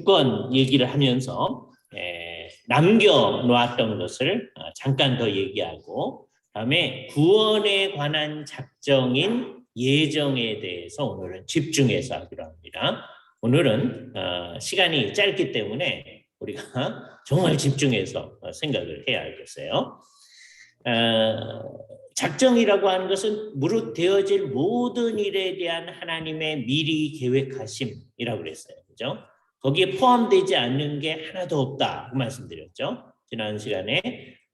주권 얘기를 하면서 남겨놓았던 것을 잠깐 더 얘기하고, 다음에 구원에 관한 작정인 예정에 대해서 오늘은 집중해서 하기로 합니다. 오늘은 시간이 짧기 때문에 우리가 정말 집중해서 생각을 해야 알겠어요. 작정이라고 하는 것은 무릇 되어질 모든 일에 대한 하나님의 미리 계획하심이라고 그랬어요. 그죠? 거기에 포함되지 않는 게 하나도 없다. 그 말씀드렸죠. 지난 시간에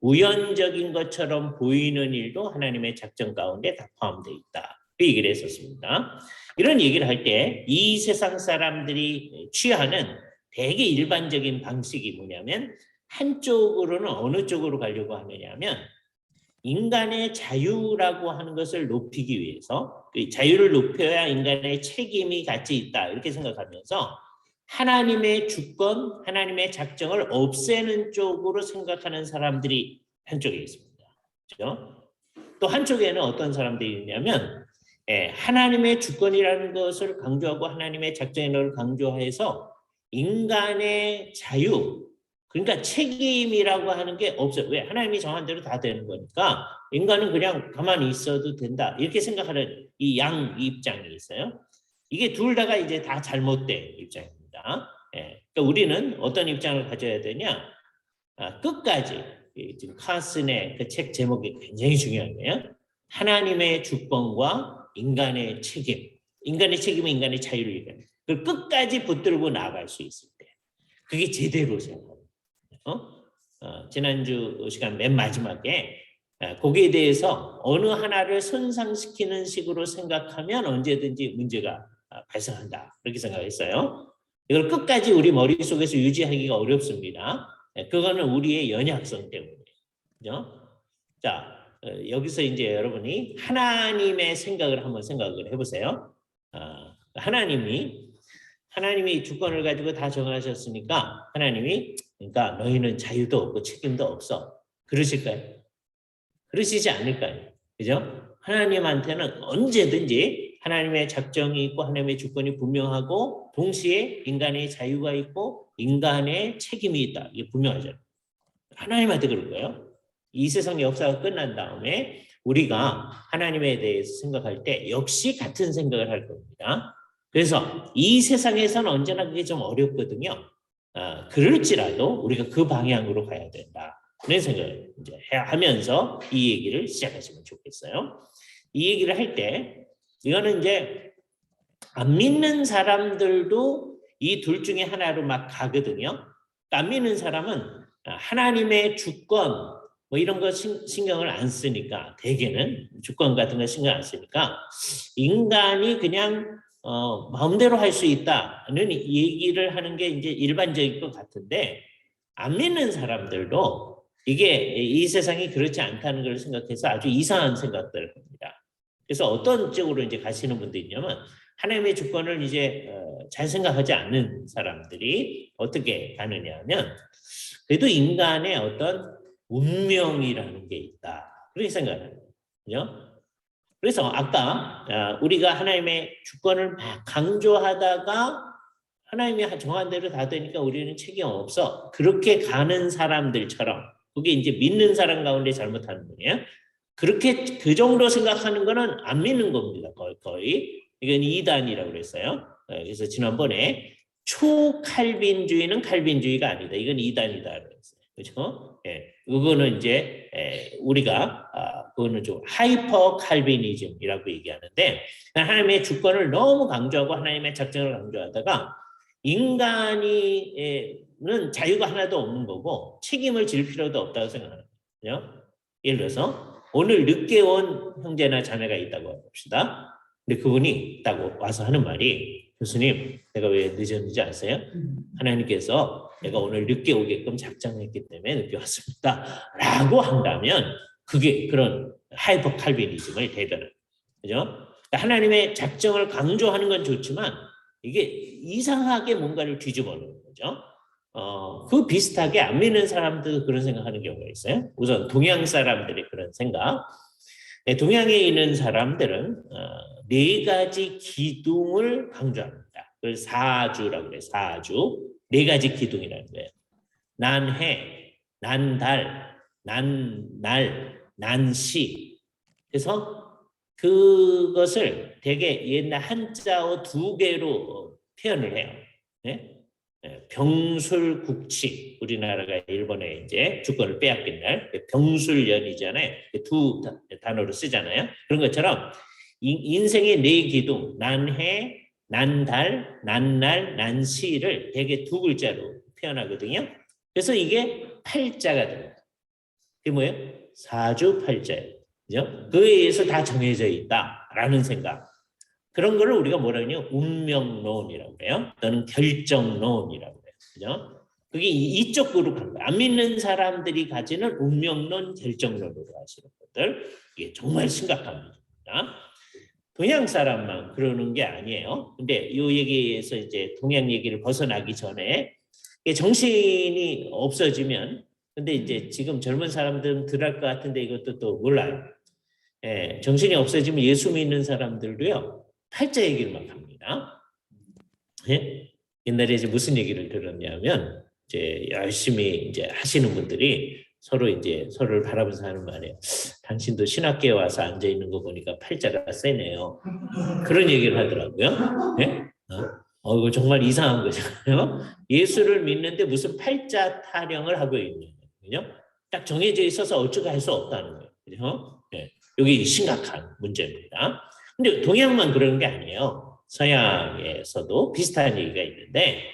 우연적인 것처럼 보이는 일도 하나님의 작정 가운데 다 포함되어 있다. 그 얘기를 했었습니다. 이런 얘기를 할 때 이 세상 사람들이 취하는 되게 일반적인 방식이 뭐냐면, 한쪽으로는 어느 쪽으로 가려고 하느냐면 인간의 자유라고 하는 것을 높이기 위해서, 그 자유를 높여야 인간의 책임이 같이 있다 이렇게 생각하면서 하나님의 주권, 하나님의 작정을 없애는 쪽으로 생각하는 사람들이 한쪽에 있습니다. 그렇죠? 또 한쪽에는 어떤 사람들이 있냐면 하나님의 주권이라는 것을 강조하고 하나님의 작정을 강조해서 인간의 자유, 그러니까 책임이라고 하는 게 없어요. 왜? 하나님이 정한 대로 다 되는 거니까 인간은 그냥 가만히 있어도 된다 이렇게 생각하는 이 양 입장이 있어요. 이게 둘 다가 이제 다 잘못된 입장입니다. 그러니까 우리는 어떤 입장을 가져야 되냐? 끝까지, 지금 카슨의 그 책 제목이 굉장히 중요한데요. 하나님의 주권과 인간의 책임, 인간의 책임은 인간의 자유를 얘기합니다. 그걸 끝까지 붙들고 나아갈 수 있을 때, 그게 제대로 생각합니다. 지난주 시간 맨 마지막에 거기에 대해서 어느 하나를 손상시키는 식으로 생각하면 언제든지 문제가 발생한다, 그렇게 생각했어요. 이걸 끝까지 우리 머릿속에서 유지하기가 어렵습니다. 그거는 우리의 연약성 때문이에요. 그죠? 자, 여기서 이제 여러분이 하나님의 생각을 한번 생각을 해보세요. 하나님이 주권을 가지고 다 정하셨으니까 하나님이, 그러니까 너희는 자유도 없고 책임도 없어, 그러실까요? 그러시지 않을까요? 그죠? 하나님한테는 언제든지 하나님의 작정이 있고 하나님의 주권이 분명하고 동시에 인간의 자유가 있고 인간의 책임이 있다, 이게 분명하잖아요. 하나님한테 그런 거예요. 이 세상 역사가 끝난 다음에 우리가 하나님에 대해서 생각할 때 역시 같은 생각을 할 겁니다. 그래서 이 세상에서는 언제나 그게 좀 어렵거든요. 그럴지라도 우리가 그 방향으로 가야 된다, 그런 생각을 이제 하면서 이 얘기를 시작하시면 좋겠어요. 이 얘기를 할 때 이거는 이제 안 믿는 사람들도 이 둘 중에 하나로 막 가거든요. 안 믿는 사람은 하나님의 주권 뭐 이런 거 신경을 안 쓰니까, 대개는 주권 같은 거 신경 안 쓰니까 인간이 그냥 마음대로 할 수 있다는 얘기를 하는 게 이제 일반적일 것 같은데, 안 믿는 사람들도 이게 이 세상이 그렇지 않다는 걸 생각해서 아주 이상한 생각들을 합니다. 그래서 어떤 쪽으로 이제 가시는 분들이 있냐면, 하나님의 주권을 이제 잘 생각하지 않는 사람들이 어떻게 가느냐 하면, 그래도 인간의 어떤 운명이라는 게 있다, 그렇게 생각해요. 그래서 아까 우리가 하나님의 주권을 막 강조하다가 하나님이 정한 대로 다 되니까 우리는 책임 없어, 그렇게 가는 사람들처럼, 그게 이제 믿는 사람 가운데 잘못하는 거예요. 그렇게 그 정도 생각하는 거는 안 믿는 겁니다. 거의. 이건 이단이라고 그랬어요. 그래서 지난번에 초칼빈주의는 칼빈주의가 아니다, 이건 이단이다 그랬어요. 그렇죠? 그거는 이제 우리가 그거는 좀 하이퍼 칼빈이즘이라고 얘기하는데, 하나님의 주권을 너무 강조하고 하나님의 작정을 강조하다가 인간이는 자유가 하나도 없는 거고 책임을 질 필요도 없다고 생각하는 거예요. 예를 들어서 오늘 늦게 온 형제나 자매가 있다고 합시다. 근데 그분이 딱 와서 하는 말이, 교수님 내가 왜 늦었는지 아세요? 하나님께서 내가 오늘 늦게 오게끔 작정했기 때문에 늦게 왔습니다 라고 한다면 그게 그런 하이퍼 칼빈이즘을 대변하는 거죠. 그러니까 하나님의 작정을 강조하는 건 좋지만 이게 이상하게 뭔가를 뒤집어 놓는 거죠. 그 비슷하게 안 믿는 사람들도 그런 생각하는 경우가 있어요. 우선 동양 사람들이 그런 생각. 동양에 있는 사람들은 네 가지 기둥을 강조합니다. 그걸 사주라고 그래요. 사주. 네 가지 기둥이라는 거예요. 난해, 난달, 난날, 난시. 그래서 그것을 되게 옛날 한자어 두 개로 표현을 해요. 네? 병술국치, 우리나라가 일본에 이제 주권을 빼앗긴 날 병술연이잖아요. 두 단어로 쓰잖아요. 그런 것처럼 인생의 네 기둥, 난해, 난달, 난날, 난시를 되게 두 글자로 표현하거든요. 그래서 이게 팔자가 됩니다. 그게 뭐예요? 사주팔자예요. 그죠? 그에 의해서 다 정해져 있다라는 생각. 그런 거를 우리가 뭐라 그러냐? 운명론이라고 해요. 또는 결정론이라고 해요. 그죠? 그게 이쪽 그룹 한 거예요. 안 믿는 사람들이 가지는 운명론, 결정론으로 하시는 것들. 이게 정말 심각한 문제입니다. 동양 사람만 그러는 게 아니에요. 근데 이 얘기에서 이제 동양 얘기를 벗어나기 전에 정신이 없어지면, 근데 이제 지금 젊은 사람들은 덜할 것 같은데 이것도 또 몰라요. 예, 정신이 없어지면 예수 믿는 사람들도요, 팔자 얘기를 막 합니다. 예? 옛날에 이제 무슨 얘기를 들었냐면, 이제 열심히 이제 하시는 분들이 서로 이제 서로를 바라보면서 하는 말이에요. 당신도 신학교에 와서 앉아 있는 거 보니까 팔자가 세네요. 그런 얘기를 하더라고요. 예? 이거 정말 이상한 거잖아요. 예수를 믿는데 무슨 팔자 타령을 하고 있는 거예요. 딱 정해져 있어서 어쩌고 할 수 없다는 거예요. 그죠? 예. 여기 심각한 문제입니다. 근데 동양만 그러는 게 아니에요. 서양에서도 비슷한 얘기가 있는데,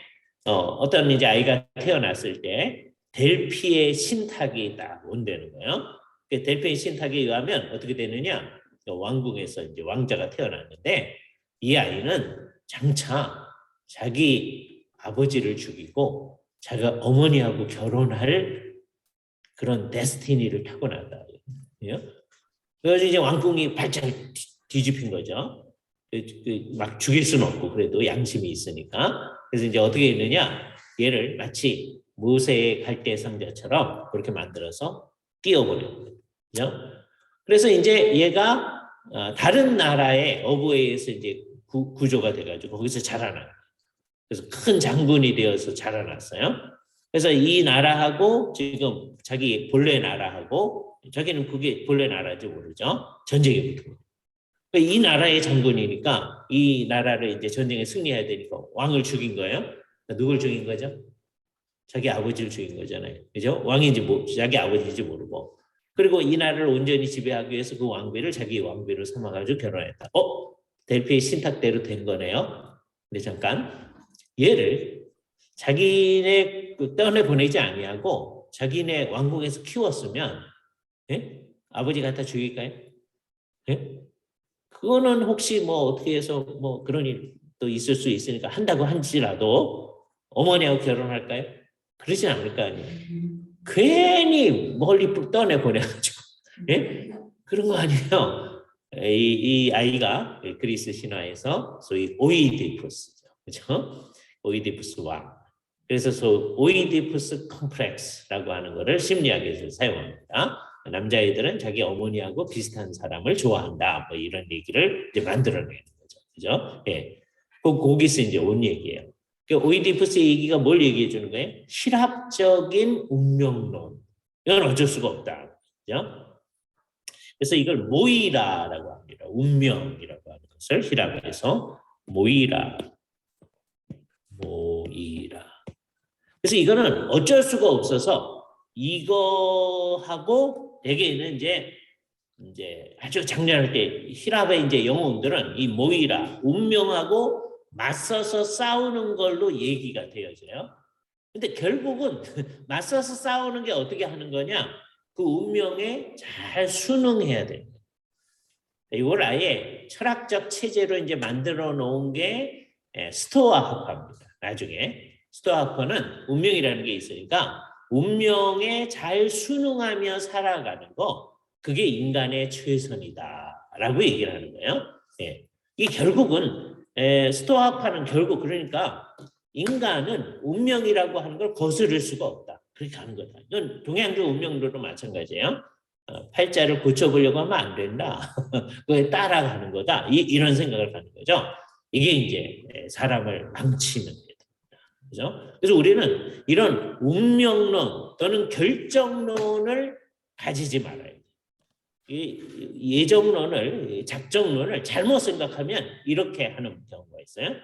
어떤 이제 아이가 태어났을 때 델피의 신탁이 딱 온다는 거예요. 델피의 신탁에 의하면 어떻게 되느냐? 왕궁에서 이제 왕자가 태어났는데, 이 아이는 장차 자기 아버지를 죽이고 자기가 어머니하고 결혼할 그런 데스티니를 타고난다. 그래서 이제 왕궁이 발작 뒤집힌 거죠. 막 죽일 수는 없고 그래도 양심이 있으니까. 그래서 이제 어떻게 했느냐? 얘를 마치 모세의 갈대 상자처럼 그렇게 만들어서 띄워버린 거예요. 그래서 이제 얘가 다른 나라의 어부에서 이제 구조가 돼가지고 거기서 자라나요. 그래서 큰 장군이 되어서 자라났어요. 그래서 이 나라하고 지금 자기 본래 나라하고, 자기는 그게 본래 나라인지 모르죠. 전쟁에 붙은 거예요. 그러니까 이 나라의 장군이니까 이 나라를 이제 전쟁에 승리해야 되니까 왕을 죽인 거예요. 그러니까 누굴 죽인 거죠? 자기 아버지를 죽인 거잖아요. 그죠? 왕인지 자기 아버지인지 모르고. 그리고 이 나라를 온전히 지배하기 위해서 그 왕비를 자기 왕비로 삼아가지고 결혼했다. 델피의 신탁대로 된 거네요. 근데 잠깐, 얘를 자기네 떠내보내지 아니하고 자기네 왕궁에서 키웠으면, 예? 아버지 갖다 죽일까요? 예? 그거는 혹시 뭐 어떻게 해서 뭐 그런 일도 있을 수 있으니까 한다고 한지라도 어머니하고 결혼할까요? 그러진 않을 거 아니에요. 괜히 멀리 떠내보내가지고, 예? 그런 거 아니에요. 이 아이가 그리스 신화에서 소위 오이디푸스죠. 그죠? 오이디푸스 왕. 그래서 오이디푸스 컴플렉스라고 하는 것을 심리학에서 사용합니다. 남자애들은 자기 어머니하고 비슷한 사람을 좋아한다. 뭐 이런 얘기를 이제 만들어내는 거죠. 그죠? 예. 거기서 이제 온 얘기예요. 오이디푸스 얘기가 뭘 얘기해 주는 거예요? 실합적인 운명론. 이건 어쩔 수가 없다. 그죠? 그래서 이걸 모이라라고 합니다. 운명이라고 하는 것을 히라가에서 모이라. 그래서 이거는 어쩔 수가 없어서 이거하고 대개는 이제 아주 작년할 때 히랍의 이제 영웅들은 이 모이라 운명하고 맞서서 싸우는 걸로 얘기가 되어져요. 근데 결국은 맞서서 싸우는 게 어떻게 하는 거냐? 그 운명에 잘 순응해야 돼요. 이걸 아예 철학적 체제로 이제 만들어 놓은 게 스토아 학파입니다. 나중에 스토아 학파는 운명이라는 게 있으니까 운명에 잘 순응하며 살아가는 거, 그게 인간의 최선이다라고 얘기를 하는 거예요. 이게 결국은 스토아 학파는 결국 그러니까 인간은 운명이라고 하는 걸 거스를 수가 없다. 그렇게 하는 거다. 이건 동양교 운명론도 마찬가지예요. 팔자를 고쳐보려고 하면 안 된다. 그걸 따라가는 거다. 이런 생각을 하는 거죠. 이게 이제 사람을 망치는 겁니다. 그죠? 그래서 우리는 이런 운명론 또는 결정론을 가지지 말아야 돼요. 이 예정론을, 작정론을 잘못 생각하면 이렇게 하는 경우가 있어요.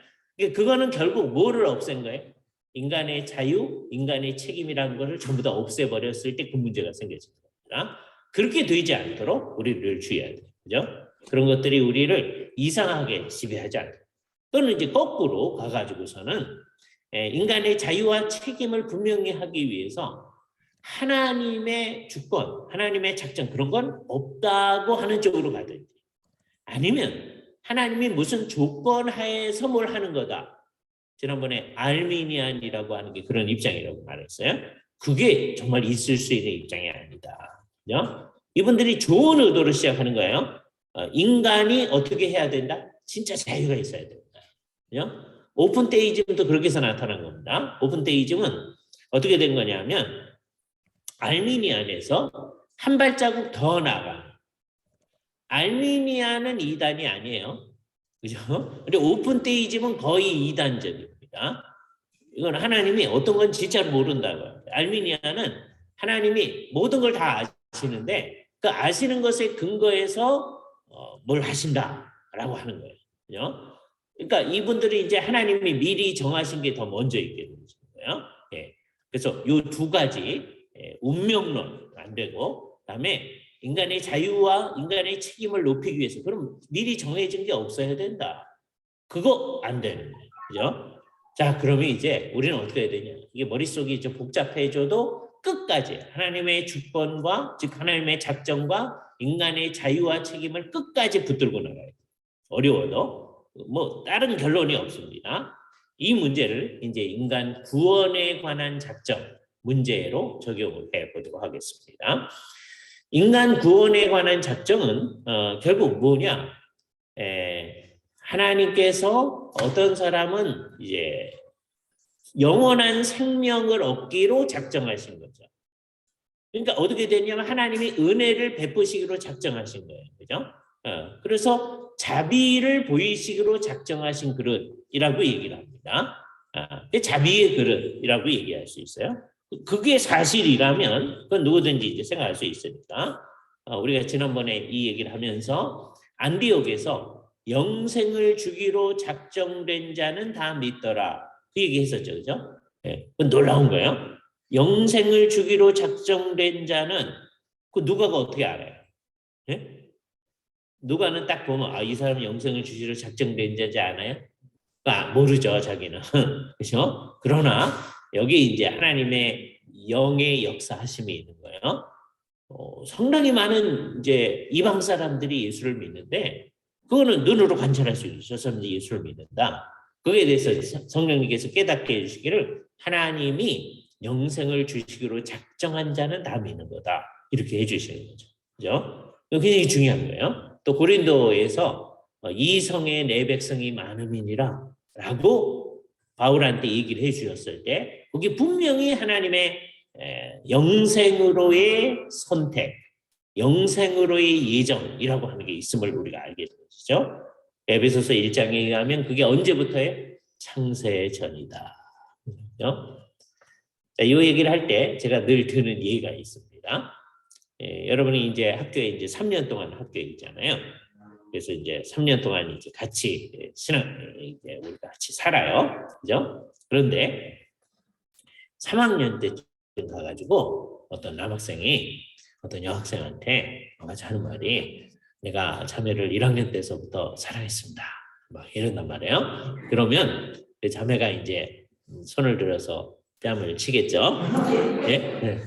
그거는 결국 뭐를 없앤 거예요? 인간의 자유, 인간의 책임이라는 것을 전부 다 없애버렸을 때 그 문제가 생겨진 겁니다. 그렇게 되지 않도록 우리를 주의해야 돼요. 그죠? 그런 것들이 우리를 이상하게 지배하지 않도록. 또는 이제 거꾸로 가가지고서는 인간의 자유와 책임을 분명히 하기 위해서 하나님의 주권, 하나님의 작전 그런 건 없다고 하는 쪽으로 가든지 아니면 하나님이 무슨 조건 하에서 뭘 하는 거다. 지난번에 알미니안이라고 하는 게 그런 입장이라고 말했어요. 그게 정말 있을 수 있는 입장이 아니다. 그죠? 이분들이 좋은 의도로 시작하는 거예요. 인간이 어떻게 해야 된다? 진짜 자유가 있어야 된다. 그죠? 오픈 데이즘도 그렇게 해서 나타난 겁니다. 오픈 데이즘은 어떻게 된 거냐면 알미니안에서 한 발자국 더 나가. 알미니안은 이단이 아니에요. 그죠? 근데 오픈 데이즘은 거의 이단적입니다. 이건 하나님이 어떤 건 진짜로 모른다고요. 알미니아는 하나님이 모든 걸 다 아시는데 그 아시는 것에 근거해서 뭘 하신다라고 하는 거예요. 그죠? 그러니까 이분들이 이제 하나님이 미리 정하신 게 더 먼저 있게 되는 거예요. 예. 그래서 이 두 가지 운명론 안 되고 그다음에 인간의 자유와 인간의 책임을 높이기 위해서 그럼 미리 정해진 게 없어야 된다. 그거 안 되는 거예요. 그죠? 자, 그러면 이제 우리는 어떻게 해야 되냐? 이게 머릿속이 좀 복잡해져도 끝까지 하나님의 주권과 즉 하나님의 작정과 인간의 자유와 책임을 끝까지 붙들고 나가야 돼요. 어려워도 뭐 다른 결론이 없습니다. 이 문제를 이제 인간 구원에 관한 작정 문제로 적용을 해보도록 하겠습니다. 인간 구원에 관한 작정은 결국 뭐냐? 하나님께서 어떤 사람은 이제 영원한 생명을 얻기로 작정하신 거죠. 그러니까 어떻게 되냐면 하나님이 은혜를 베푸시기로 작정하신 거예요. 그죠? 그래서 자비를 보이시기로 작정하신 그릇이라고 얘기를 합니다. 자비의 그릇이라고 얘기할 수 있어요. 그게 사실이라면 그건 누구든지 이제 생각할 수 있으니까 우리가 지난번에 이 얘기를 하면서 안디옥에서 영생을 주기로 작정된 자는 다 믿더라. 그 얘기 했었죠. 그죠? 네, 그건 놀라운 거예요. 영생을 주기로 작정된 자는 그 누가가 어떻게 알아요? 네? 누가는 딱 보면 이 사람은 영생을 주기로 작정된 자지 않아요? 모르죠, 자기는. 그렇죠? 그러나 여기 이제 하나님의 영의 역사하심이 있는 거예요. 상당히 많은 이제 이방 사람들이 예수를 믿는데 그거는 눈으로 관찰할 수 있어요. 저 사람들이 예수를 믿는다. 그에 대해서 성령님께서 깨닫게 해주시기를 하나님이 영생을 주시기로 작정한 자는 다 믿는 거다. 이렇게 해주시는 거죠. 그죠? 굉장히 중요한 거예요. 또 고린도에서 이 성에 내 백성이 많음이니라 라고 바울한테 얘기를 해주셨을 때 그게 분명히 하나님의 영생으로의 선택, 영생으로의 예정이라고 하는 게 있음을 우리가 알게 되죠. 에베소서 1장에 의하면 그게 언제부터예요? 창세 전이다. 그렇죠? 자, 이 얘기를 할 때 제가 늘 드는 예가 있습니다. 여러분이 이제 학교에 이제 3년 동안 학교에 있잖아요. 그래서 이제 3년 동안 이제 같이 신앙 이제 우리가 같이 살아요. 그죠? 그런데 3학년 때쯤 가가지고 어떤 남학생이 어떤 여학생한테 같이 하는 말이 내가 자매를 1학년 때서부터 사랑했습니다. 막 이런단 말이에요. 그러면 자매가 이제 손을 들어서 뺨을 치겠죠. 예? 네.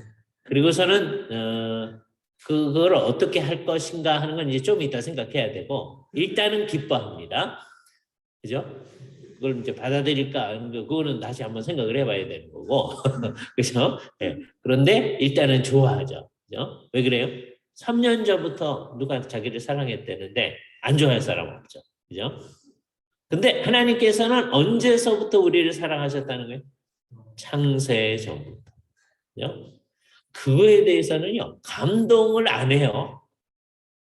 그리고서는 그걸 어떻게 할 것인가 하는 건 이제 좀 이따 생각해야 되고 일단은 기뻐합니다. 그죠? 그걸 이제 받아들일까? 그거는 다시 한번 생각을 해봐야 되는 거고, 그죠? 네. 그런데 일단은 좋아하죠. 그죠? 왜 그래요? 3년 전부터 누가 자기를 사랑했다는데 안 좋아할 사람 없죠. 그죠? 근데 하나님께서는 언제서부터 우리를 사랑하셨다는 거예요? 창세 전부터. 그죠? 그거에 대해서는요, 감동을 안 해요.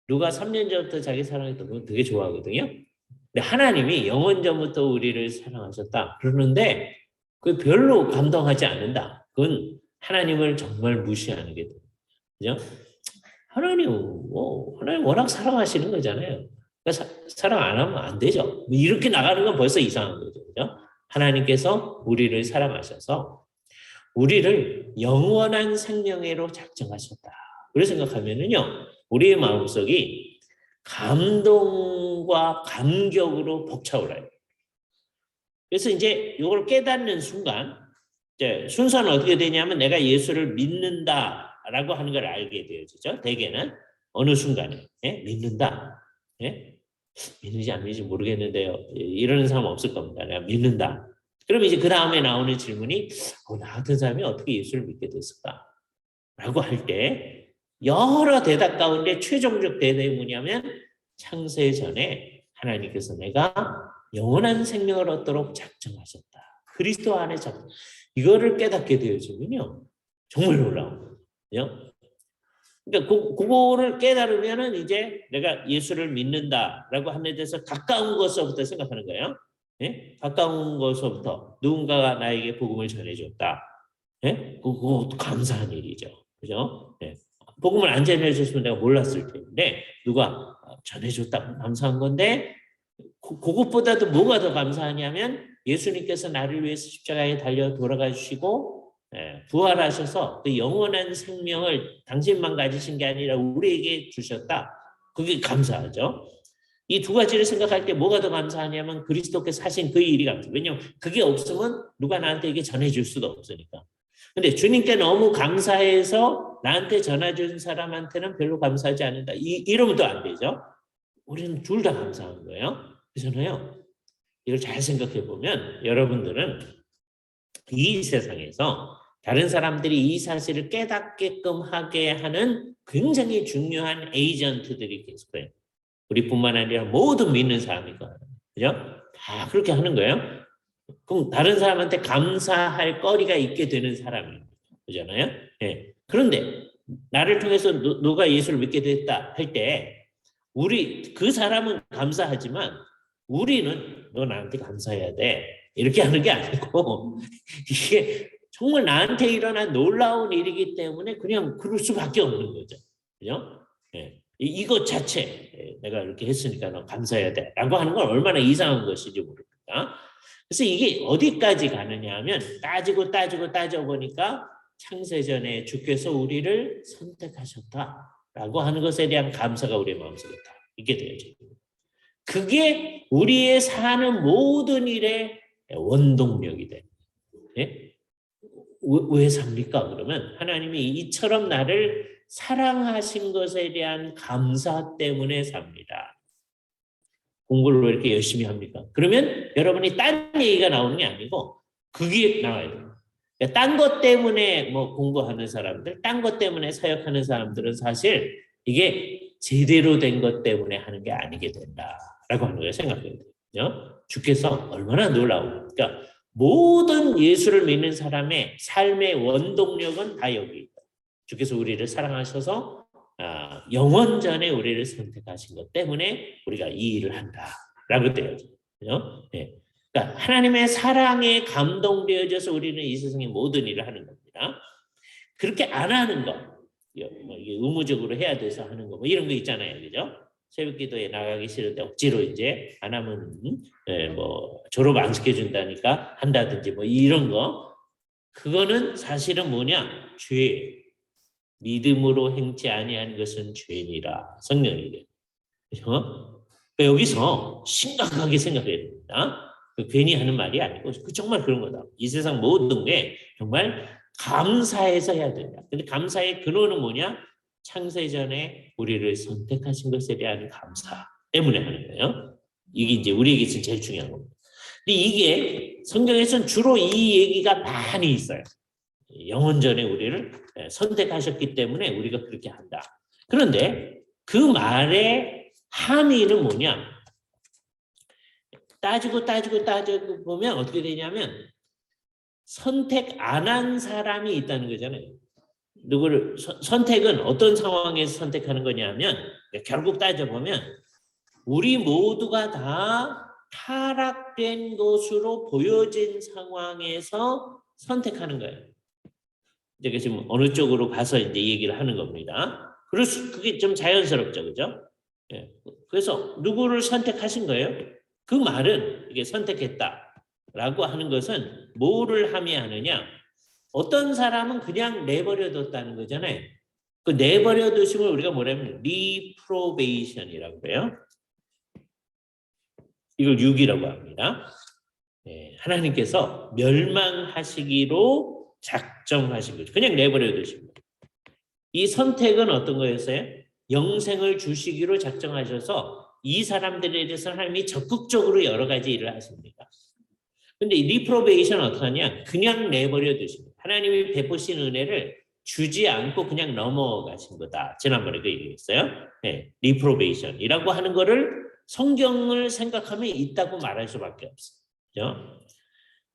누가 3년 전부터 자기 사랑했던 거 되게 좋아하거든요. 근데 하나님이 영원 전부터 우리를 사랑하셨다. 그러는데 그 별로 감동하지 않는다. 그건 하나님을 정말 무시하는 게 돼요. 그죠? 하나님 워낙 사랑하시는 거잖아요. 그러니까 사랑 안 하면 안 되죠. 뭐 이렇게 나가는 건 벌써 이상한 거죠. 그죠? 하나님께서 우리를 사랑하셔서 우리를 영원한 생명회로 작정하셨다. 그렇게 생각하면은요, 우리의 마음속이 감동과 감격으로 벅차오라요. 그래서 이제 이걸 깨닫는 순간, 이제 순서는 어떻게 되냐면 내가 예수를 믿는다라고 하는 걸 알게 되어지죠. 대개는 어느 순간에 믿는다. 예? 믿는지 안 믿는지 모르겠는데요. 이러는 사람 없을 겁니다. 내가 믿는다. 그럼 이제 그 다음에 나오는 질문이 나 같은 사람이 어떻게 예수를 믿게 됐을까? 라고 할 때 여러 대답 가운데 최종적 대답이 뭐냐면 창세 전에 하나님께서 내가 영원한 생명을 얻도록 작정하셨다. 그리스도 안에 작정. 이거를 깨닫게 되어지면요. 정말 놀라운 거예요. 그러니까 그거를 깨달으면은 이제 내가 예수를 믿는다라고 하는 데서 가까운 것서부터 생각하는 거예요. 예? 가까운 것서부터 누군가가 나에게 복음을 전해줬다. 예? 그것도 감사한 일이죠. 그죠? 예. 복음을 안 전해줬으면 내가 몰랐을 텐데 누가 전해줬다 감사한 건데 그것보다도 뭐가 더 감사하냐면 예수님께서 나를 위해서 십자가에 달려 돌아가 주시고 부활하셔서 그 영원한 생명을 당신만 가지신 게 아니라 우리에게 주셨다. 그게 감사하죠. 이 두 가지를 생각할 때 뭐가 더 감사하냐면 그리스도께서 하신 그 일이 감사해요. 왜냐하면 그게 없으면 누가 나한테 이게 전해줄 수도 없으니까. 근데 주님께 너무 감사해서 나한테 전해준 사람한테는 별로 감사하지 않는다. 이러면 또 안 되죠. 우리는 둘 다 감사한 거예요. 그래서요, 이걸 잘 생각해 보면 여러분들은 이 세상에서 다른 사람들이 이 사실을 깨닫게끔 하게 하는 굉장히 중요한 에이전트들이 계속해요. 우리뿐만 아니라 모든 믿는 사람이거든요. 그죠? 다 그렇게 하는 거예요. 그럼 다른 사람한테 감사할 거리가 있게 되는 사람이에요. 그잖아요? 네. 그런데 나를 통해서 누가 예수를 믿게 됐다 할 때 그 사람은 감사하지만 우리는 너 나한테 감사해야 돼. 이렇게 하는 게 아니고 이게 정말 나한테 일어난 놀라운 일이기 때문에 그냥 그럴 수밖에 없는 거죠. 그죠? 네. 이것 자체 내가 이렇게 했으니까 너 감사해야 돼. 라고 하는 건 얼마나 이상한 것인지 모릅니다. 그래서 이게 어디까지 가느냐 하면 따져보니까 창세전에 주께서 우리를 선택하셨다라고 하는 것에 대한 감사가 우리의 마음속에 다 있게 되어져. 그게 우리의 사는 모든 일의 원동력이 돼. 예? 왜 삽니까? 그러면 하나님이 이처럼 나를 사랑하신 것에 대한 감사 때문에 삽니다. 공부를 왜 이렇게 열심히 합니까? 그러면 여러분이 딴 얘기가 나오는 게 아니고 그게 나와야 돼요. 그러니까 딴 것 때문에 뭐 공부하는 사람들, 딴 것 때문에 사역하는 사람들은 사실 이게 제대로 된 것 때문에 하는 게 아니게 된다라고 하는 거예요. 생각해야 돼요. 주께서 얼마나 놀라워요. 그러니까 모든 예수를 믿는 사람의 삶의 원동력은 다 여기 있다. 주께서 우리를 사랑하셔서 영원전에 우리를 선택하신 것 때문에 우리가 이 일을 한다라고 되어져. 그죠? 네. 그러니까 하나님의 사랑에 감동되어져서 우리는 이 세상의 모든 일을 하는 겁니다. 그렇게 안 하는 거, 뭐 이게 의무적으로 해야 돼서 하는 거, 뭐 이런 거 있잖아요, 그죠? 새벽기도에 나가기 싫은데 억지로 이제 안 하면 뭐 졸업 안 시켜준다니까 한다든지 뭐 이런 거, 그거는 사실은 뭐냐? 죄. 믿음으로 행치 아니한 것은 죄니라. 성령이래. 그렇죠? 그러니까 여기서 심각하게 생각해야 됩니다. 괜히 하는 말이 아니고 정말 그런 거다. 이 세상 모든 게 정말 감사해서 해야 된다. 근데 감사의 근원은 뭐냐? 창세전에 우리를 선택하신 것에 대한 감사 때문에 하는 거예요. 이게 이제 우리에게 제일 중요한 겁니다. 근데 이게 성경에서는 주로 이 얘기가 많이 있어요. 영원전에 우리를 선택하셨기 때문에 우리가 그렇게 한다. 그런데 그 말의 함의는 뭐냐? 따지고 보면 어떻게 되냐면 선택 안 한 사람이 있다는 거잖아요. 누구를 선택은 어떤 상황에서 선택하는 거냐면 결국 따져보면 우리 모두가 다 타락된 것으로 보여진 상황에서 선택하는 거예요. 이제 지금 어느 쪽으로 가서 이제 얘기를 하는 겁니다. 그게 좀 자연스럽죠, 그죠? 예. 그래서 누구를 선택하신 거예요? 그 말은 이게 선택했다라고 하는 것은 뭐를 함의하느냐? 어떤 사람은 그냥 내버려뒀다는 거잖아요. 그 내버려두심을 우리가 뭐라면 리프로베이션이라고 해요. 이걸 유기라고 합니다. 예, 하나님께서 멸망하시기로 작정하신 거죠. 그냥 내버려 두신 거예요. 이 선택은 어떤 거였어요? 영생을 주시기로 작정하셔서 이 사람들에 대해서 하나님이 적극적으로 여러 가지 일을 하십니다. 근데 이 리프로베이션은 어떻게 하냐? 그냥 내버려 두신 거예요. 하나님이 베푸신 은혜를 주지 않고 그냥 넘어가신 거다. 지난번에 그 얘기했어요. 네, 리프로베이션이라고 하는 거를 성경을 생각하면 있다고 말할 수밖에 없어요. 그죠?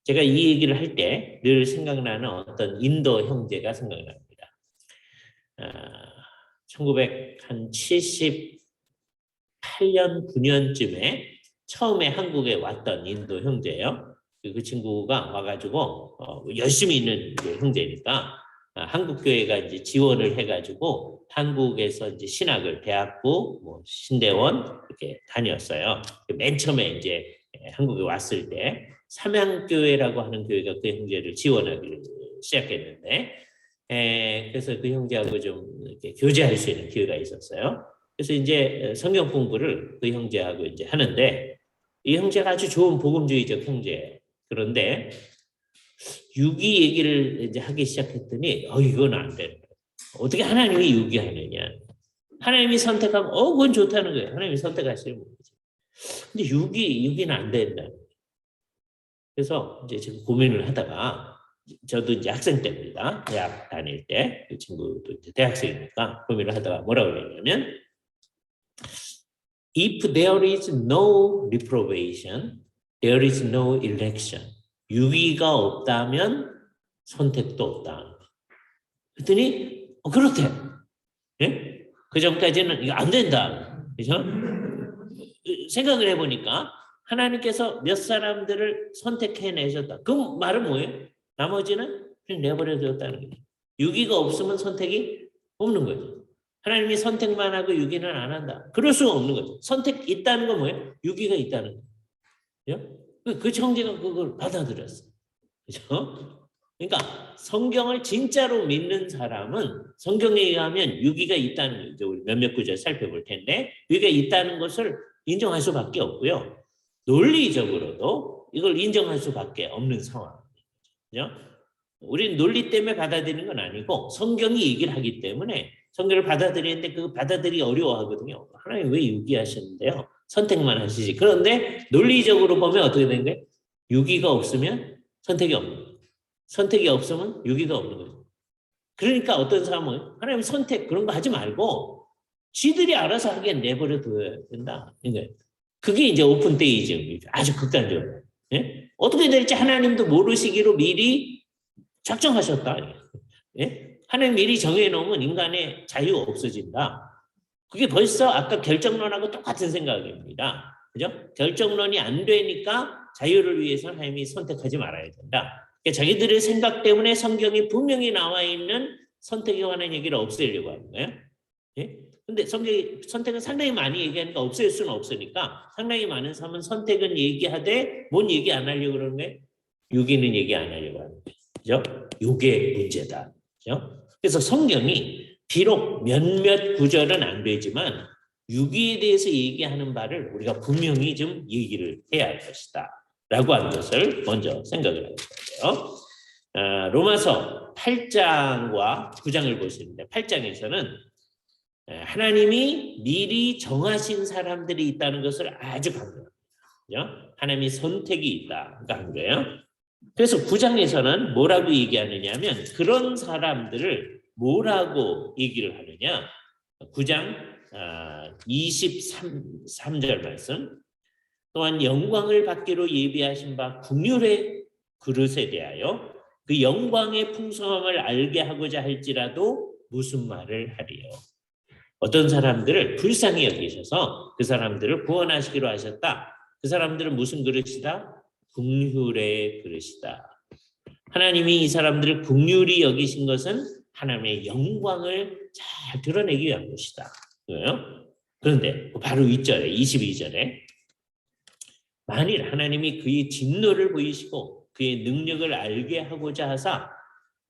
제가 이 얘기를 할 때 늘 생각나는 어떤 인도 형제가 생각납니다. 1978년, 9년쯤에 처음에 한국에 왔던 인도 형제예요. 그 친구가 와가지고 열심히 있는 형제니까 한국 교회가 이제 지원을 해가지고 한국에서 이제 신학을 대학부, 뭐 신대원 이렇게 다녔어요. 맨 처음에 이제 한국에 왔을 때 삼양교회라고 하는 교회가 그 형제를 지원하기 시작했는데, 그래서 그 형제하고 좀 이렇게 교제할 수 있는 기회가 있었어요. 그래서 이제 성경 공부를 그 형제하고 이제 하는데, 이 형제가 아주 좋은 복음주의적 형제예요. 그런데 유기 얘기를 이제 하기 시작했더니 이건 안 되는 거예요. 어떻게 하나님이 유기하느냐? 하나님이 선택하면 그건 좋다는 거예요. 하나님이 선택하시는 거지. 근데 유기는 안 된다. 그래서 이제 지금 고민을 하다가 저도 이제 학생 때입니다. 대학 다닐 때 그 친구도 이제 대학생이니까 고민을 하다가 뭐라고 그러냐면 If there is no reprobation, there is no election. 유기가 없다면 선택도 없다. 그랬더니 그렇대. 예? 그 전까지는 이거 안 된다. 그죠? 생각을 해보니까 하나님께서 몇 사람들을 선택해내셨다. 그 말은 뭐예요? 나머지는 그냥 내버려두었다는 거죠. 유기가 없으면 선택이 없는 거죠. 하나님이 선택만 하고 유기는 안 한다. 그럴 수가 없는 거죠. 선택 있다는 건 뭐예요? 유기가 있다는 거죠. 그 형제가 그걸 받아들였어. 그죠? 그러니까 성경을 진짜로 믿는 사람은 성경에 의하면 유기가 있다는 거죠. 우리 몇몇 구절 살펴볼 텐데 유기가 있다는 것을 인정할 수밖에 없고요. 논리적으로도 이걸 인정할 수밖에 없는 상황이죠. 그죠? 우리는 논리 때문에 받아들이는 건 아니고 성경이 얘기를 하기 때문에 성경을 받아들이는데 그 받아들이기 어려워하거든요. 하나님 왜 유기하셨는데요? 선택만 하시지. 그런데 논리적으로 보면 어떻게 된 거예요? 유기가 없으면 선택이 없는 거예요. 선택이 없으면 유기가 없는 거죠. 그러니까 어떤 사람은 하나님 선택 그런 거 하지 말고 쥐들이 알아서 하기엔 내버려 둬야 된다. 그러니까 그게 이제 오픈 데이즘이죠. 아주 극단적으로. 예? 어떻게 될지 하나님도 모르시기로 미리 작정하셨다. 예? 하나님 미리 정해놓으면 인간의 자유가 없어진다. 그게 벌써 아까 결정론하고 똑같은 생각입니다. 그죠? 결정론이 안 되니까 자유를 위해서 하나님이 선택하지 말아야 된다. 그러니까 자기들의 생각 때문에 성경이 분명히 나와 있는 선택에 관한 얘기를 없애려고 하는 거예요. 예? 근데 선택은 상당히 많이 얘기하니까 없앨 수는 없으니까 상당히 많은 사람은 선택은 얘기하되 뭔 얘기 안 하려고 그러는 거예요? 유기는 얘기 안 하려고 하는 거예요. 그죠? 요게 문제다. 그죠? 그래서 성경이 비록 몇몇 구절은 안 되지만 유기에 대해서 얘기하는 바를 우리가 분명히 좀 얘기를 해야 할 것이다. 라고 하는 것을 먼저 생각을 하게 돼요. 로마서 8장과 9장을 보시는데 8장에서는 하나님이 미리 정하신 사람들이 있다는 것을 아주 강조합니다. 하나님이 선택이 있다. 한 거예요. 그래서 9장에서는 뭐라고 얘기하느냐 하면 그런 사람들을 뭐라고 얘기를 하느냐. 9장 23절 말씀. 또한 영광을 받기로 예비하신 바 긍휼의 그릇에 대하여 그 영광의 풍성함을 알게 하고자 할지라도 무슨 말을 하리요. 어떤 사람들을 불쌍히 여기셔서 그 사람들을 구원하시기로 하셨다. 그 사람들은 무슨 그릇이다? 긍휼의 그릇이다. 하나님이 이 사람들을 긍휼히 여기신 것은 하나님의 영광을 잘 드러내기 위한 것이다. 그런데 바로 윗절에 22절에 만일 하나님이 그의 진노를 보이시고 그의 능력을 알게 하고자 하사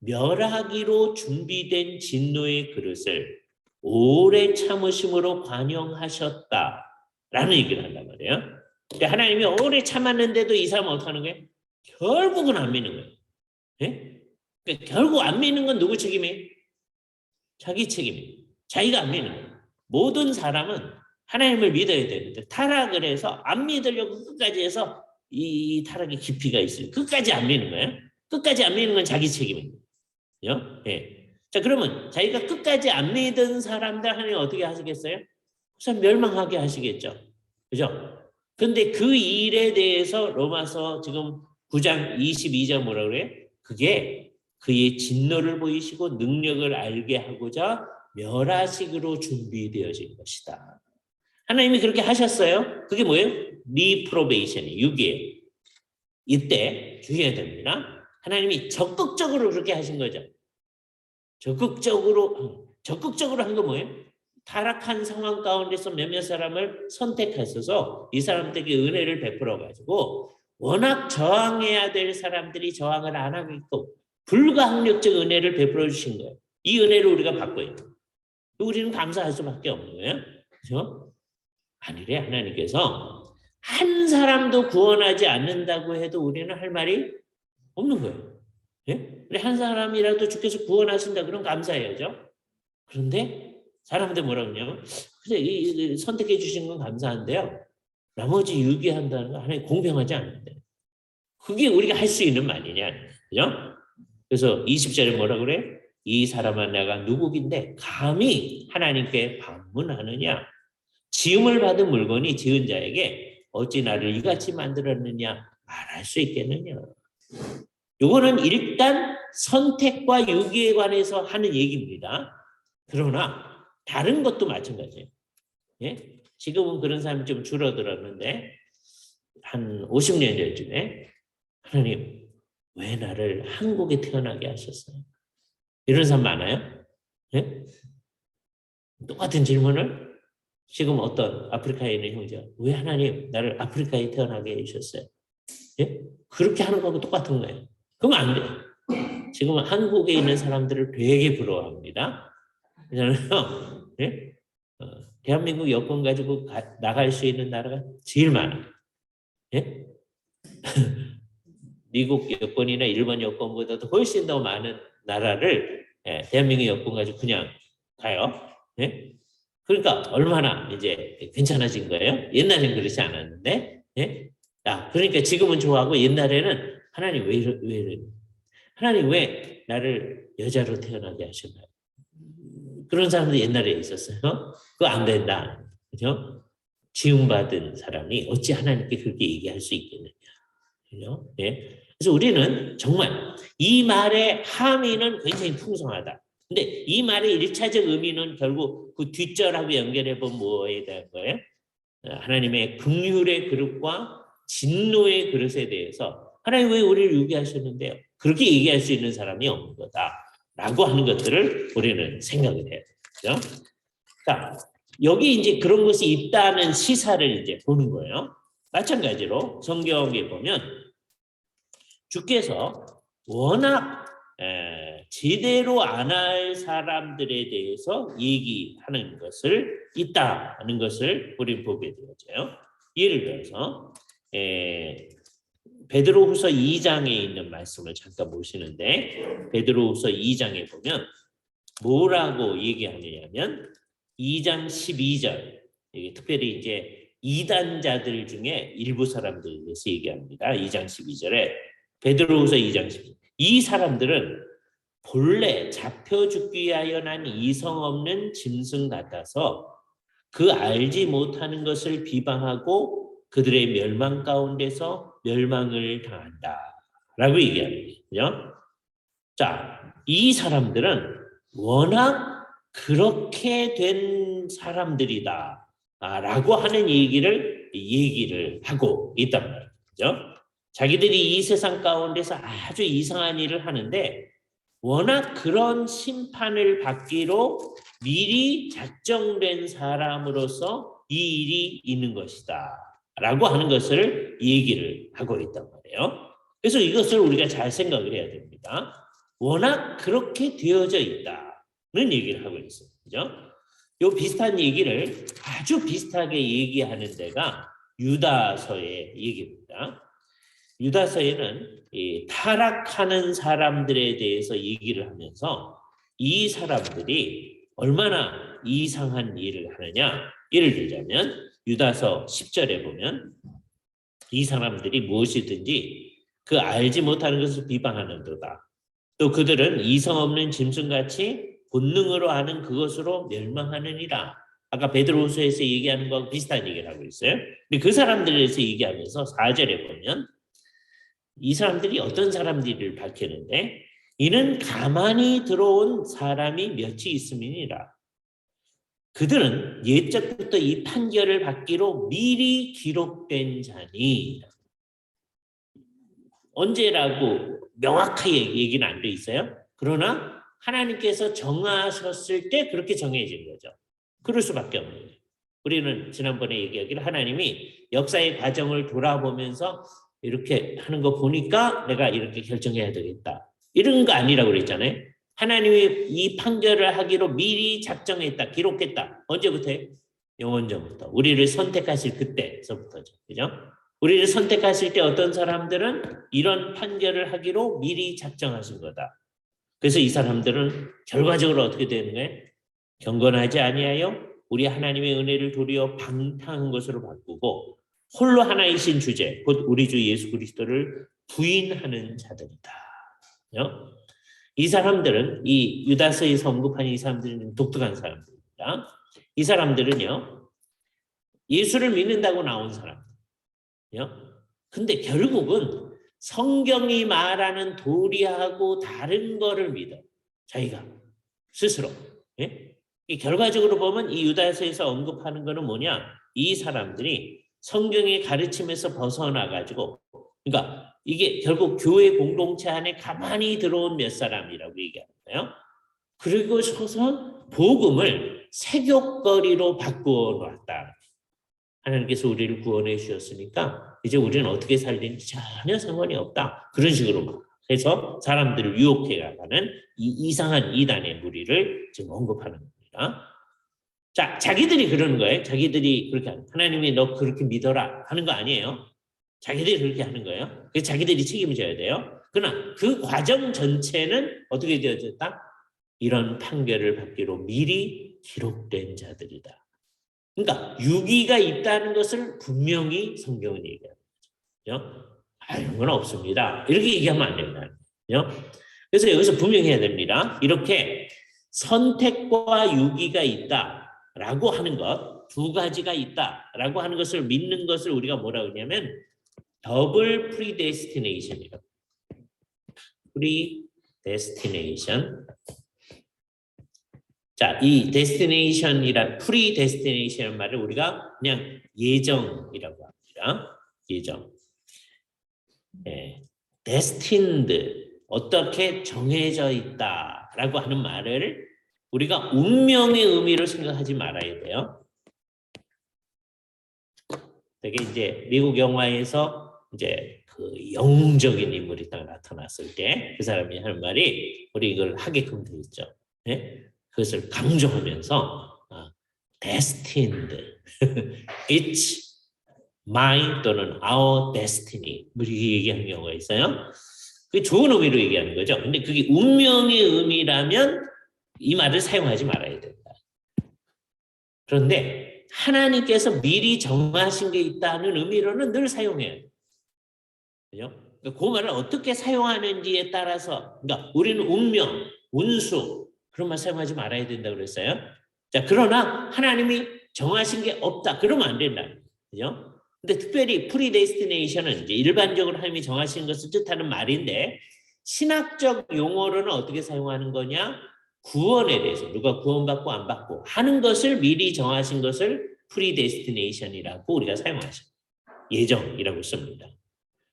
멸하기로 준비된 진노의 그릇을 오래 참으심으로 관용하셨다라는 얘기를 한단 말이에요. 하나님이 오래 참았는데도 이 사람은 어떻게 하는 거예요? 결국은 안 믿는 거예요. 예? 그러니까 결국 안 믿는 건 누구 책임이에요? 자기 책임이에요. 자기가 안 믿는 거예요. 모든 사람은 하나님을 믿어야 되는데 타락을 해서 안 믿으려고 끝까지 해서 이 타락의 깊이가 있어요. 끝까지 안 믿는 거예요. 끝까지 안 믿는 건 자기 책임입니다. 예. 자, 그러면 자기가 끝까지 안 믿은 사람들 하나님 어떻게 하시겠어요? 우선 멸망하게 하시겠죠. 그죠? 근데 그 일에 대해서 로마서 지금 9장 22절 뭐라 그래요? 그게 그의 진노를 보이시고 능력을 알게 하고자 멸하식으로 준비되어진 것이다. 하나님이 그렇게 하셨어요. 그게 뭐예요? 리프로베이션이 유기예요. 이때 주의해야 됩니다. 하나님이 적극적으로 그렇게 하신 거죠. 적극적으로 한 거 뭐예요? 타락한 상황 가운데서 몇몇 사람을 선택하셔서 이 사람들에게 은혜를 베풀어 가지고 워낙 저항해야 될 사람들이 저항을 안 하게끔 불가항력적 은혜를 베풀어 주신 거예요. 이 은혜를 우리가 받고 있는 거예요. 우리는 감사할 수밖에 없는 거예요. 그렇죠? 만일에 하나님께서 한 사람도 구원하지 않는다고 해도 우리는 할 말이 없는 거예요. 예? 한 사람이라도 주께서 구원하신다 그럼 감사해야죠. 그런데 사람들 뭐라고 하냐면 그래, 선택해 주신 건 감사한데요. 나머지 유기한다는 거 하나님 공평하지 않은데. 그게 우리가 할 수 있는 말이냐. 그죠? 그래서 20절에 뭐라 그래? 이 사람은 내가 누구긴데 감히 하나님께 반문하느냐. 지음을 받은 물건이 지은 자에게 어찌 나를 이같이 만들었느냐 말할 수 있겠느냐. 요거는 일단 선택과 유기에 관해서 하는 얘기입니다. 그러나 다른 것도 마찬가지예요. 예? 지금은 그런 사람이 좀 줄어들었는데 한 50년 전쯤에 하나님 왜 나를 한국에 태어나게 하셨어요? 이런 사람 많아요? 예? 똑같은 질문을 지금 어떤 아프리카에 있는 형제가 왜 하나님 나를 아프리카에 태어나게 해주셨어요? 예? 그렇게 하는 거하고 똑같은 거예요. 그러면 안 돼요. 지금 한국에 있는 사람들을 되게 부러워합니다. 왜냐하면 예? 대한민국 여권 가지고 나갈 수 있는 나라가 제일 많아요. 예? 미국 여권이나 일본 여권보다도 훨씬 더 많은 나라를 대한민국 여권 가지고 그냥 가요. 예? 그러니까 얼마나 이제 괜찮아진 거예요? 옛날엔 그렇지 않았는데. 예? 그러니까 지금은 좋아하고 옛날에는 하나님 왜 이래? 하나님 왜 나를 여자로 태어나게 하셨나요? 그런 사람도 옛날에 있었어요. 그거 안 된다. 그죠? 지음받은 사람이 어찌 하나님께 그렇게 얘기할 수 있겠느냐. 그죠? 예. 그래서 우리는 정말 이 말의 함의는 굉장히 풍성하다. 근데 이 말의 일차적 의미는 결국 그 뒷절하고 연결해 보면 뭐에 대한 거예요? 하나님의 긍휼의 그릇과 진노의 그릇에 대해서 하나님 왜 우리를 유기하셨는데요? 그렇게 얘기할 수 있는 사람이 없는 거다라고 하는 것들을 우리는 생각을 해요. 그렇죠? 자, 여기 이제 그런 것이 있다는 시사를 이제 보는 거예요. 마찬가지로 성경에 보면 주께서 워낙 제대로 안 할 사람들에 대해서 얘기하는 것을 있다는 것을 우리 보게 되죠. 예를 들어서 베드로후서 2장에 있는 말씀을 잠깐 보시는데 베드로후서 2장에 보면 뭐라고 얘기하느냐면 2장 12절 특별히 이제 이단자들 중에 일부 사람들에 대해서 얘기합니다. 2장 12절에 베드로후서 2장 12절 이 사람들은 본래 잡혀 죽기 위하여 난 이성 없는 짐승 같아서 그 알지 못하는 것을 비방하고 그들의 멸망 가운데서 멸망을 당한다 라고 얘기합니다. 자, 이 사람들은 워낙 그렇게 된 사람들이다 라고 하는 얘기를 하고 있단 말이죠. 자기들이 이 세상 가운데서 아주 이상한 일을 하는데 워낙 그런 심판을 받기로 미리 작정된 사람으로서 이 일이 있는 것이다 라고 하는 것을 얘기를 하고 있단 말이에요. 그래서 이것을 우리가 잘 생각을 해야 됩니다. 워낙 그렇게 되어져 있다는 얘기를 하고 있어요. 그죠? 요 비슷한 얘기를 아주 비슷하게 얘기하는 데가 유다서의 얘기입니다. 유다서에는 이 타락하는 사람들에 대해서 얘기를 하면서 이 사람들이 얼마나 이상한 일을 하느냐. 예를 들자면 유다서 10절에 보면 이 사람들이 무엇이든지 그 알지 못하는 것을 비방하는도다. 또 그들은 이성 없는 짐승같이 본능으로 하는 그것으로 멸망하느니라. 아까 베드로후서에서 얘기하는 거하고 비슷한 얘기를 하고 있어요. 근데 그 사람들에 대해서 얘기하면서 4절에 보면 이 사람들이 어떤 사람들을 밝히는데 이는 가만히 들어온 사람이 몇이 있음이니라. 그들은 옛적부터 이 판결을 받기로 미리 기록된 자니. 언제라고 명확하게 얘기는 안 돼 있어요. 그러나 하나님께서 정하셨을 때 그렇게 정해진 거죠. 그럴 수밖에 없는 거죠. 우리는 지난번에 얘기하기를 하나님이 역사의 과정을 돌아보면서 이렇게 하는 거 보니까 내가 이렇게 결정해야 되겠다. 이런 거 아니라고 그랬잖아요. 하나님이 이 판결을 하기로 미리 작정했다, 기록했다. 언제부터요? 영원전부터. 우리를 선택하실 그때서부터죠. 그죠? 우리를 선택하실 때 어떤 사람들은 이런 판결을 하기로 미리 작정하신 거다. 그래서 이 사람들은 결과적으로 어떻게 되는 거예요? 경건하지 아니하여 우리 하나님의 은혜를 도리어 방탕한 것으로 바꾸고 홀로 하나이신 주제, 곧 우리 주 예수 그리스도를 부인하는 자들이다. 이 사람들은 이 유다서에서 언급한 이 사람들은 독특한 사람들입니다. 이 사람들은요, 예수를 믿는다고 나온 사람들. 근데 결국은 성경이 말하는 도리하고 다른 거를 믿어. 자기가 스스로. 예? 결과적으로 보면 이 유다서에서 언급하는 거는 뭐냐? 이 사람들이 성경의 가르침에서 벗어나가지고, 그러니까 이게 결국 교회 공동체 안에 가만히 들어온 몇 사람이라고 얘기하는 거예요. 그리고 서서 복음을 세욕거리로 바꾸어 놨다. 하나님께서 우리를 구원해 주셨으니까 이제 우리는 어떻게 살든지 전혀 상관이 없다. 그런 식으로 해서 사람들을 유혹해 가는 이 이상한 이단의 무리를 지금 언급하는 겁니다. 자, 자기들이 그러는 거예요. 자기들이 그렇게 하는, 하나님이 너 그렇게 믿어라 하는 거 아니에요. 자기들이 그렇게 하는 거예요. 그래서 자기들이 책임을 져야 돼요. 그러나 그 과정 전체는 어떻게 되어졌다? 이런 판결을 받기로 미리 기록된 자들이다. 그러니까 유기가 있다는 것을 분명히 성경은 얘기하는 거죠. 이런 건 없습니다. 이렇게 얘기하면 안 된다는 거죠. 그래서 여기서 분명히 해야 됩니다. 이렇게 선택과 유기가 있다라고 하는 것, 두 가지가 있다라고 하는 것을 믿는 것을 우리가 뭐라고 하냐면 더블 프리데스티네이션이라고. 프리데스티네이션. 자, 이 데스티네이션이란 프리데스티네이션 말을 우리가 그냥 예정이라고 합니다. 예정. 네. destined, 어떻게 정해져 있다라고 하는 말을 우리가 운명의 의미로 생각하지 말아야 돼요. 되게 이제 미국 영화에서 이제 그 영웅적인 인물이 딱 나타났을 때 그 사람이 하는 말이 우리 이걸 하게끔 돼 있죠. 네? 그것을 강조하면서 destined, it's mine 또는 our destiny 이렇게 얘기하는 경우가 있어요. 그게 좋은 의미로 얘기하는 거죠. 근데 그게 운명의 의미라면 이 말을 사용하지 말아야 된다. 그런데 하나님께서 미리 정하신 게 있다는 의미로는 늘 사용해야 돼요. 그죠? 그 말을 어떻게 사용하는지에 따라서, 그러니까 우리는 운명, 운수 그런 말 사용하지 말아야 된다고 그랬어요. 자, 그러나 하나님이 정하신 게 없다. 그러면 안 된다. 그죠? 근데 특별히 프리데스티네이션은 이제 일반적으로 하나님이 정하신 것을 뜻하는 말인데 신학적 용어로는 어떻게 사용하는 거냐? 구원에 대해서 누가 구원받고 안 받고 하는 것을 미리 정하신 것을 predestination이라고 우리가 사용하죠. 예정이라고 씁니다.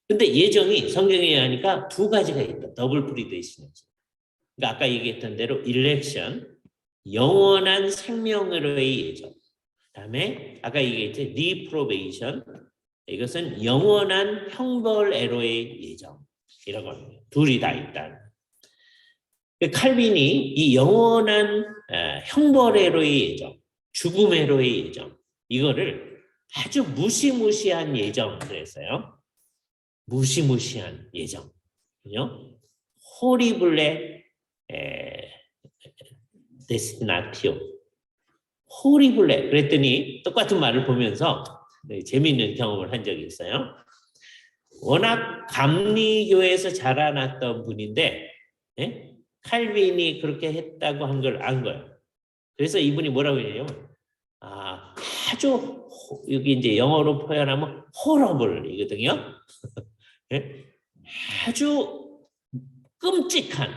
근데 예정이 성경에 하니까 두 가지가 있다. 더블 predestination. 그러니까 아까 얘기했던 대로 election, 영원한 생명으로의 예정. 그다음에 아까 얘기했죠. reprobation, 이것은 영원한 형벌애로의 예정이라고 합니다. 둘이 다 있다. 칼빈이 이 영원한 형벌애로의 예정, 죽음애로의 예정, 이거를 아주 무시무시한 예정 그랬어요. 무시무시한 예정. 그죠? 호리블레 데스티나티오. 호리블레. 그랬더니 똑같은 말을 보면서 재미있는 경험을 한 적이 있어요. 워낙 감리교에서 자라났던 분인데 칼빈이 그렇게 했다고 한 걸 안 거예요. 그래서 이분이 뭐라고 얘기해요? 아주 여기 이제 영어로 표현하면 horrible이거든요. 아주 끔찍한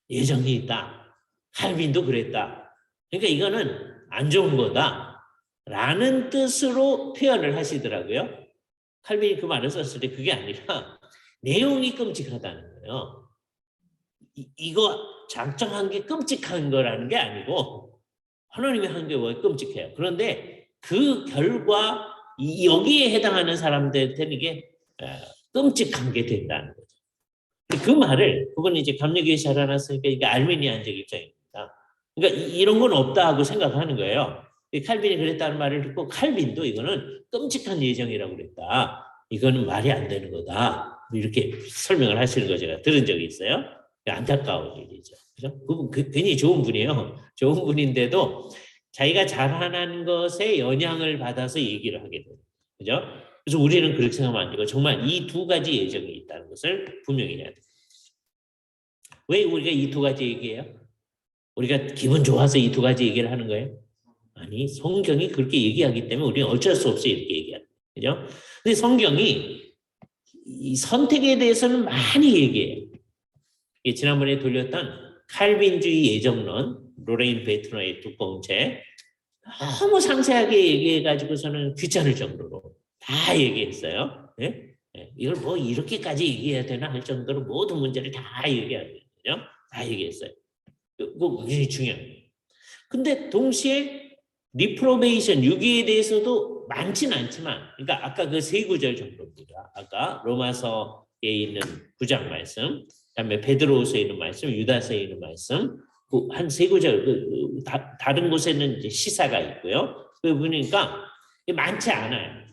예정이 있다. 칼빈도 그랬다. 그러니까 이거는 안 좋은 거다라는 뜻으로 표현을 하시더라고요. 칼빈이 그 말을 썼을 때 그게 아니라 내용이 끔찍하다는 거예요. 이거 작정한 게 끔찍한 거라는 게 아니고 하나님이 한 게 왜 끔찍해요. 그런데 그 결과 여기에 해당하는 사람들한테는 이게 끔찍한 게 된다는 거죠. 그 말을 그건 이제 감리교에 자라났으니까 이게 알미니안적 입장입니다. 그러니까 이런 건 없다 하고 생각하는 거예요. 칼빈이 그랬다는 말을 듣고 칼빈도 이거는 끔찍한 예정이라고 그랬다. 이거는 말이 안 되는 거다. 이렇게 설명을 하시는 거 제가 들은 적이 있어요. 안타까운 일이죠. 그죠? 그분 괜히 좋은 분이에요. 좋은 분인데도 자기가 잘하는 것에 영향을 받아서 얘기를 하게 돼요. 그죠? 그래서 우리는 그렇게 생각하면 안 되고 정말 이 두 가지 예정이 있다는 것을 분명히 해야 돼요. 왜 우리가 이 두 가지 얘기해요? 우리가 기분 좋아서 이 두 가지 얘기를 하는 거예요? 아니, 성경이 그렇게 얘기하기 때문에 우리는 어쩔 수 없이 이렇게 얘기하는 거예요. 그죠? 근데 성경이 이 선택에 대해서는 많이 얘기해요. 지난번에 돌렸던 칼빈주의 예정론, 로레인 베트너의 두꺼운 책 너무 상세하게 얘기해가지고서는 귀찮을 정도로 다 얘기했어요. 네? 이걸 뭐 이렇게까지 얘기해야 되나 할 정도로 모든 문제를 다 얘기하거든요. 다 얘기했어요. 그거 굉장히 중요해요. 근데 동시에 리프로베이션, 유기에 대해서도 많지는 않지만, 그러니까 아까 그 세 구절 정도입니다. 아까 로마서에 있는 9장 말씀, 그다음에 베드로후서에 있는 말씀, 유다서에 있는 말씀, 한 세 구절, 다른 곳에는 이제 시사가 있고요. 그 보니까 많지 않아요.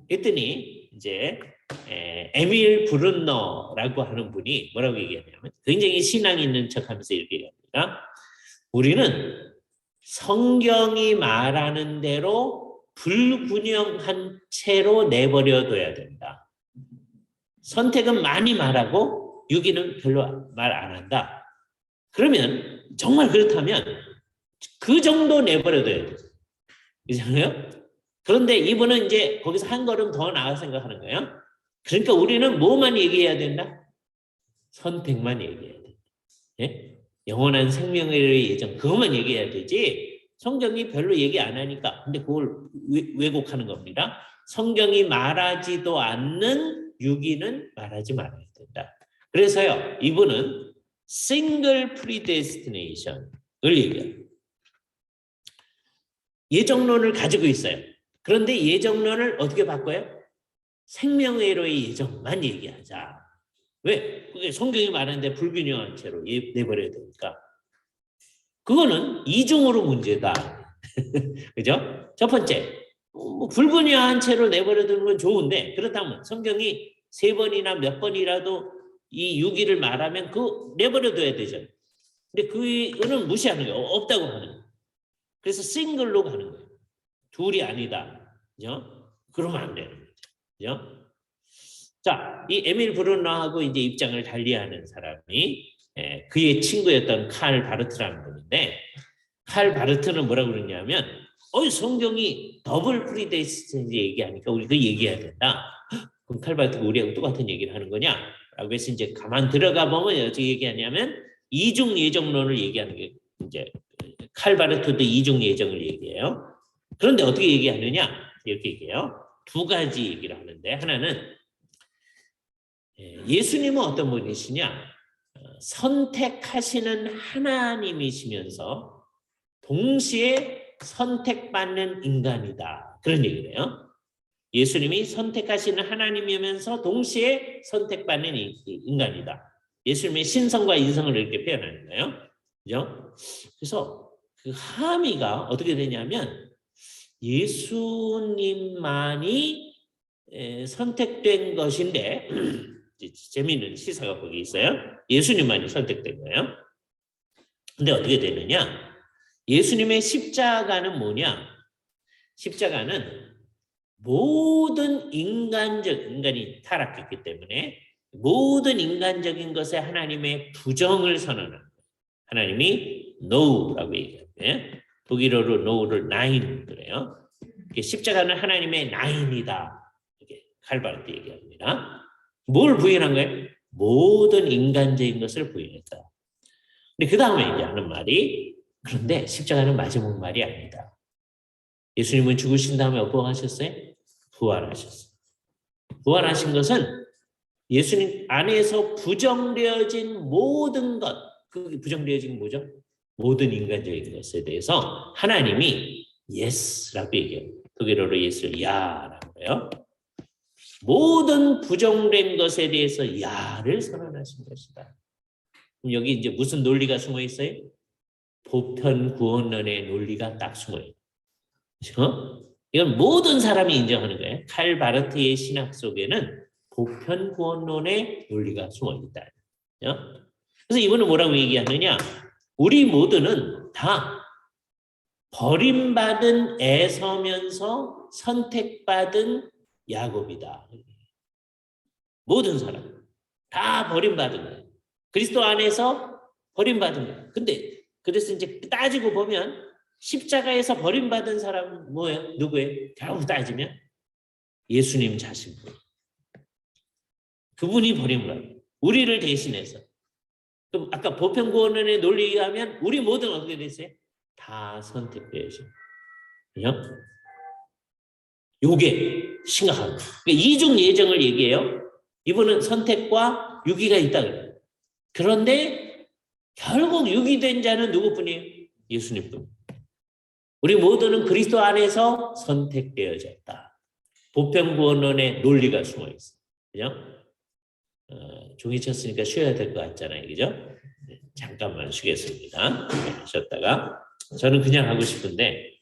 그랬더니 이제 에밀 브룬너라고 하는 분이 뭐라고 얘기하냐면 굉장히 신앙 있는 척하면서 이렇게 얘기합니다. 우리는 성경이 말하는 대로 불균형한 채로 내버려둬야 된다. 선택은 많이 말하고 유기는 별로 말 안 한다. 그러면 정말 그렇다면 그 정도 내버려둬야 돼요. 그렇잖아요? 그런데 이분은 이제 거기서 한 걸음 더 나아 생각하는 거예요. 그러니까 우리는 뭐만 얘기해야 된다? 선택만 얘기해야 된다. 예? 영원한 생명의 예정, 그것만 얘기해야 되지 성경이 별로 얘기 안 하니까. 근데 그걸 왜곡하는 겁니다. 성경이 말하지도 않는 유기는 말하지 말아야 된다. 그래서요, 이분은 single predestination을 얘기해요. 예정론을 가지고 있어요. 그런데 예정론을 어떻게 바꿔요? 생명의로의 예정만 얘기하자. 왜? 그게 성경이 말하는데 불균형한 채로 내버려야 되니까. 그거는 이중으로 문제다. 그죠? 첫 번째, 불균형한 채로 내버려두는 건 좋은데 그렇다면 성경이 3번이나 몇 번이라도 이 유기를 말하면 그 내버려둬야 되죠. 근데 그거는 무시하는 거예요. 없다고 하는 거예요. 그래서 싱글로 가는 거예요. 둘이 아니다. 그죠? 그러면 안 되는 거죠. 그죠? 자, 이 에밀 브룬너하고 이제 입장을 달리하는 사람이 그의 친구였던 칼 바르트라는 분인데, 칼 바르트는 뭐라고 그러냐면, 성경이 더블 프리데스티니 얘기하니까 우리 그 얘기해야 된다. 그럼 칼 바르트가 우리하고 똑같은 얘기를 하는 거냐? 라고 해서 이제 가만 들어가 보면 어떻게 얘기하냐면 이중 예정론을 얘기하는 게 이제 칼 바르트도 이중 예정을 얘기해요. 그런데 어떻게 얘기하느냐? 이렇게 얘기해요. 두 가지 얘기를 하는데 하나는 예수님은 어떤 분이시냐? 선택하시는 하나님이시면서 동시에 선택받는 인간이다. 그런 얘기를 해요. 예수님이 선택하시는 하나님이면서 동시에 선택받는 인간이다. 예수님의 신성과 인성을 이렇게 표현하는 거예요. 그죠? 그래서 그 함의가 어떻게 되냐면 예수님만이 선택된 것인데 재미있는 시사가 거기 있어요. 예수님만이 선택된 거예요. 근데 어떻게 되느냐? 예수님의 십자가는 뭐냐? 십자가는 모든 인간이 타락했기 때문에 모든 인간적인 것에 하나님의 부정을 선언하는 거예요. 하나님이 no라고 얘기하는데 독일어로 no를 nein 그래요. 십자가는 하나님의 nein이다. 이렇게 칼바르트 얘기합니다. 뭘 부인한 거예요? 모든 인간적인 것을 부인했다. 근데 그 다음에 이제 하는 말이 그런데 십자가는 마지막 말이 아니다. 예수님은 죽으신 다음에 어떻게 하셨어요? 부활하셨어요. 부활하신 것은 예수님 안에서 부정되어진 모든 것, 그 부정되어진 뭐죠? 모든 인간적인 것에 대해서 하나님이 yes라고 얘기해요. 독일어로 yes를 야라고 해요. 모든 부정된 것에 대해서 야를 선언하신 것이다. 그럼 여기 이제 무슨 논리가 숨어 있어요? 보편 구원론의 논리가 딱 숨어 있어요. 그렇죠? 이건 모든 사람이 인정하는 거예요. 칼 바르트의 신학 속에는 보편 구원론의 논리가 숨어 있다. 그렇죠? 그래서 이분은 뭐라고 얘기하느냐? 우리 모두는 다 버림받은 애서면서 선택받은 야곱이다. 모든 사람 다 버림받은 거예요. 그리스도 안에서 버림받은 거예요. 근데 그래서 이제 따지고 보면 십자가에서 버림받은 사람은 뭐예요? 누구예요? 결국 따지면 예수님 자신분. 그분이 버림받은 우리를 대신해서. 그럼 아까 보편구원론의 논리에 의하면 우리 모두는 어떻게 됐어요? 다 선택되어져. 그죠? 요게 심각한 거예요. 그러니까 이중 예정을 얘기해요. 이분은 선택과 유기가 있다 그래요. 그런데 결국 유기된 자는 누구뿐이에요? 예수님뿐. 우리 모두는 그리스도 안에서 선택되어졌다. 보편구원론의 논리가 숨어 있어. 그죠? 종이 쳤으니까 쉬어야 될 것 같잖아요. 그죠? 네, 잠깐만 쉬겠습니다. 쉬었다가 저는 그냥 하고 싶은데